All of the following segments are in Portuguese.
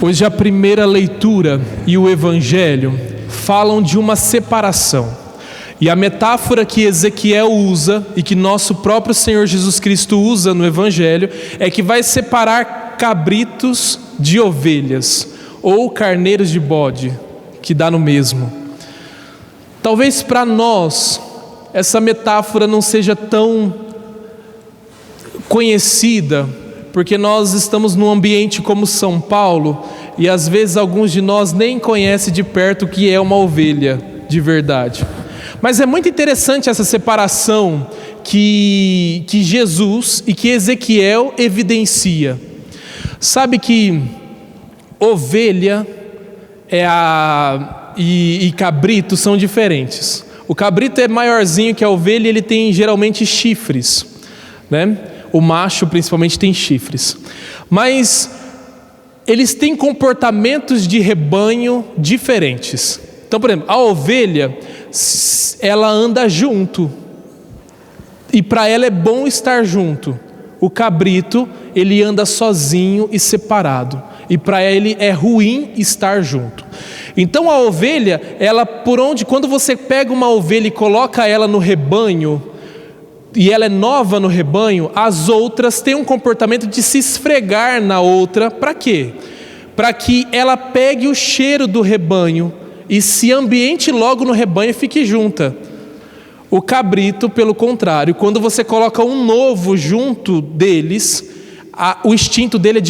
Hoje a primeira leitura e o Evangelho falam de uma separação. E a metáfora que Ezequiel usa e que nosso próprio Senhor Jesus Cristo usa no Evangelho é que vai separar cabritos de ovelhas ou carneiros de bode, que dá no mesmo. Talvez para nós essa metáfora não seja tão conhecida, porque nós estamos num ambiente como São Paulo e às vezes alguns de nós nem conhecem de perto o que é uma ovelha de verdade. Mas é muito interessante essa separação que Jesus e que Ezequiel evidencia. Sabe que ovelha e cabrito são diferentes. O cabrito é maiorzinho que a ovelha e ele tem geralmente chifres, né? O macho principalmente tem chifres. Mas eles têm comportamentos de rebanho diferentes. Então, por exemplo, a ovelha, ela anda junto. E para ela é bom estar junto. O cabrito, ele anda sozinho e separado. E para ele é ruim estar junto. Então a ovelha, quando você pega uma ovelha e coloca ela no rebanho, e ela é nova no rebanho, as outras têm um comportamento de se esfregar na outra. Para quê? Para que ela pegue o cheiro do rebanho e se ambiente logo no rebanho e fique junta. O cabrito, pelo contrário, quando você coloca um novo junto deles, o instinto deles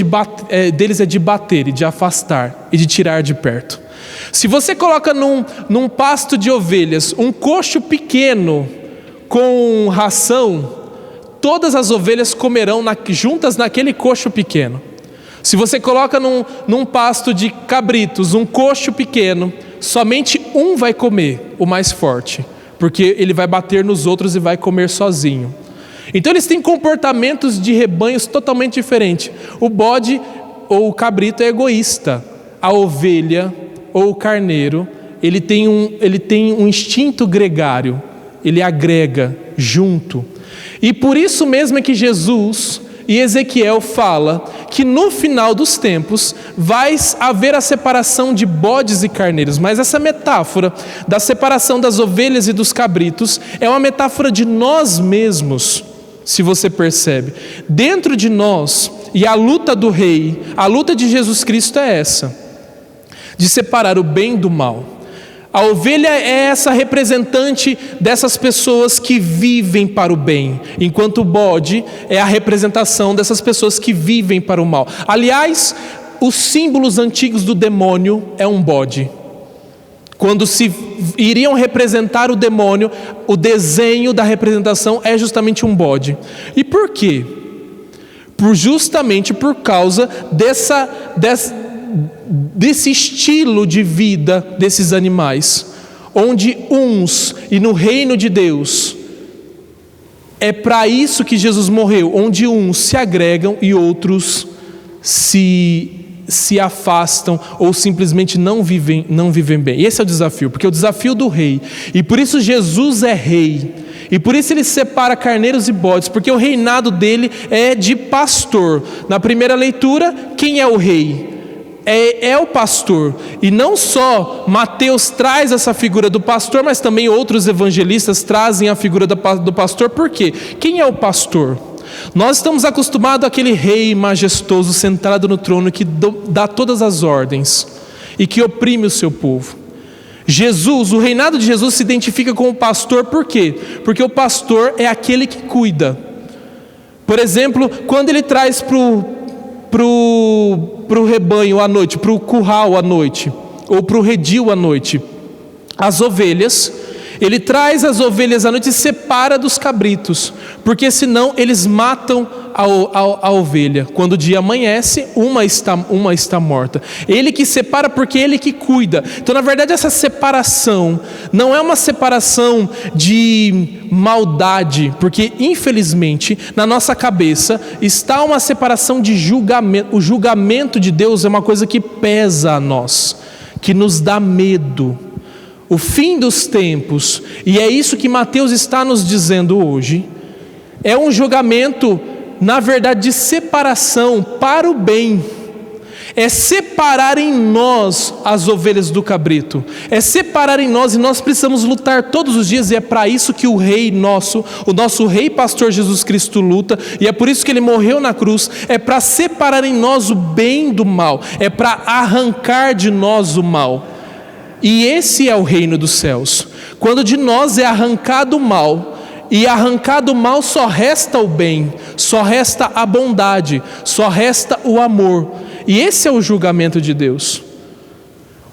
é de bater e de afastar e de tirar de perto. Se você coloca num pasto de ovelhas um coxo pequeno com ração, todas as ovelhas comerão juntas naquele coxo pequeno. Se você coloca num pasto de cabritos um coxo pequeno, somente um vai comer, o mais forte, porque ele vai bater nos outros e vai comer sozinho. Então eles têm comportamentos de rebanhos totalmente diferentes. O bode ou o cabrito é egoísta. A ovelha ou o carneiro, ele tem um instinto gregário. Ele agrega junto. E por isso mesmo é que Jesus e Ezequiel fala que no final dos tempos vai haver a separação de bodes e carneiros. Mas essa metáfora da separação das ovelhas e dos cabritos é uma metáfora de nós mesmos, se você percebe. Dentro de nós, e a luta do rei, a luta de Jesus Cristo é essa, de separar o bem do mal. A ovelha é essa representante dessas pessoas que vivem para o bem, enquanto o bode é a representação dessas pessoas que vivem para o mal. Aliás, os símbolos antigos do demônio é um bode. Quando se iriam representar o demônio, o desenho da representação é justamente um bode. E por quê? Justamente por causa desse estilo de vida desses animais, onde e no reino de Deus, é para isso que Jesus morreu, onde uns se agregam e outros se afastam ou simplesmente não vivem bem. Esse é o desafio, porque é o desafio do rei, e por isso Jesus é rei, e por isso ele separa carneiros e bodes, porque o reinado dele é de pastor. Na primeira leitura, quem é o rei? É o pastor. E não só Mateus traz essa figura do pastor, mas também outros evangelistas trazem a figura do pastor. Por quê? Quem é o pastor? Nós estamos acostumados àquele rei majestoso sentado no trono que dá todas as ordens e que oprime o seu povo. Jesus, o reinado de Jesus se identifica com o pastor. Por quê? Porque o pastor é aquele que cuida. Por exemplo, quando ele traz pro rebanho à noite, pro curral à noite, ou pro redil à noite, as ovelhas, ele traz as ovelhas à noite e separa dos cabritos, porque senão eles matam a ovelha. Quando o dia amanhece, uma está morta. Ele que separa porque ele que cuida. Então, na verdade, essa separação não é uma separação de maldade, porque infelizmente na nossa cabeça está uma separação de julgamento. O julgamento de Deus é uma coisa que pesa a nós, que nos dá medo. O fim dos tempos, e é isso que Mateus está nos dizendo hoje, é um julgamento, na verdade, de separação para o bem. É separar em nós as ovelhas do cabrito. É separar em nós, e nós precisamos lutar todos os dias, e é para isso que o Rei nosso, o nosso Rei Pastor Jesus Cristo luta, e é por isso que Ele morreu na cruz. É para separar em nós o bem do mal, é para arrancar de nós o mal. E esse é o reino dos céus. Quando de nós é arrancado o mal, e arrancado o mal, só resta o bem, só resta a bondade, só resta o amor. E esse é o julgamento de Deus.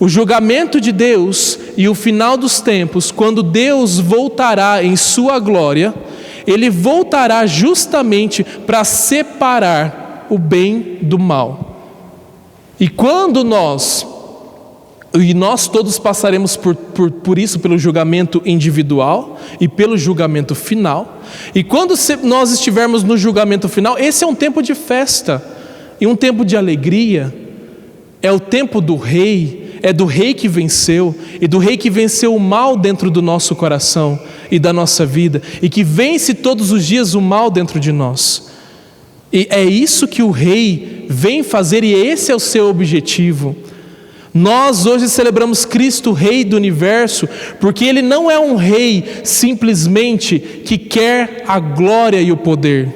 O julgamento de Deus e o final dos tempos, quando Deus voltará em sua glória, Ele voltará justamente para separar o bem do mal. E quando nós todos passaremos por isso, pelo julgamento individual e pelo julgamento final. E quando nós estivermos no julgamento final, esse é um tempo de festa e um tempo de alegria. É o tempo do Rei, é do Rei que venceu, e do Rei que venceu o mal dentro do nosso coração e da nossa vida, e que vence todos os dias o mal dentro de nós. E é isso que o Rei vem fazer, e esse é o seu objetivo. Nós hoje celebramos Cristo, Rei do Universo, porque Ele não é um Rei simplesmente que quer a glória e o poder,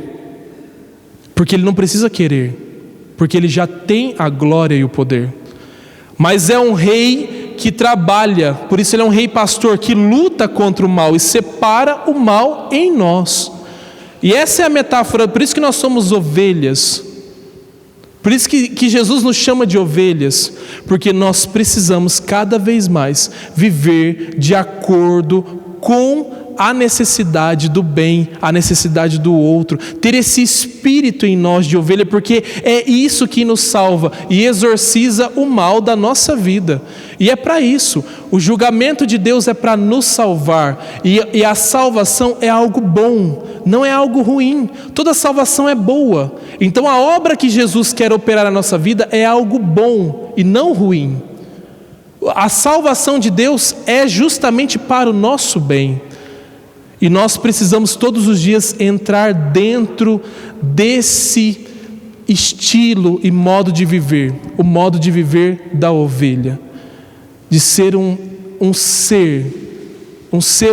porque Ele não precisa querer, porque Ele já tem a glória e o poder. Mas é um Rei que trabalha, por isso Ele é um Rei pastor, que luta contra o mal e separa o mal em nós. E essa é a metáfora, por isso que nós somos ovelhas. Por isso que Jesus nos chama de ovelhas, porque nós precisamos cada vez mais viver de acordo com a necessidade do bem, a necessidade do outro, ter esse espírito em nós de ovelha, porque é isso que nos salva e exorciza o mal da nossa vida. E é para isso, o julgamento de Deus é para nos salvar, e a salvação é algo bom, não é algo ruim. Toda salvação é boa. Então a obra que Jesus quer operar na nossa vida é algo bom e não ruim. A salvação de Deus é justamente para o nosso bem. E nós precisamos todos os dias entrar dentro desse estilo e modo de viver, o modo de viver da ovelha, de ser um ser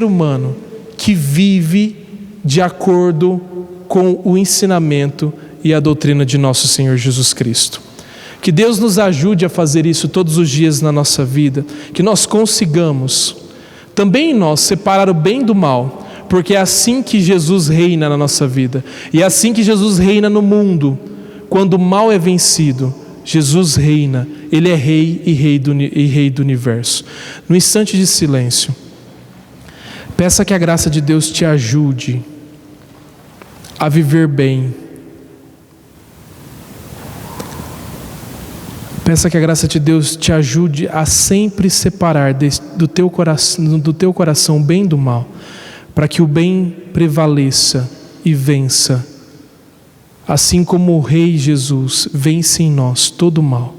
humano que vive de acordo com o ensinamento e a doutrina de nosso Senhor Jesus Cristo. Que Deus nos ajude a fazer isso todos os dias na nossa vida, que nós consigamos também em nós separar o bem do mal, porque é assim que Jesus reina na nossa vida, e é assim que Jesus reina no mundo. Quando o mal é vencido, Jesus reina, Ele é Rei e Rei do Universo. No instante de silêncio, peça que a graça de Deus te ajude a viver bem. Peça que a graça de Deus te ajude a sempre separar do teu coração o bem do mal, para que o bem prevaleça e vença, assim como o Rei Jesus vence em nós todo o mal.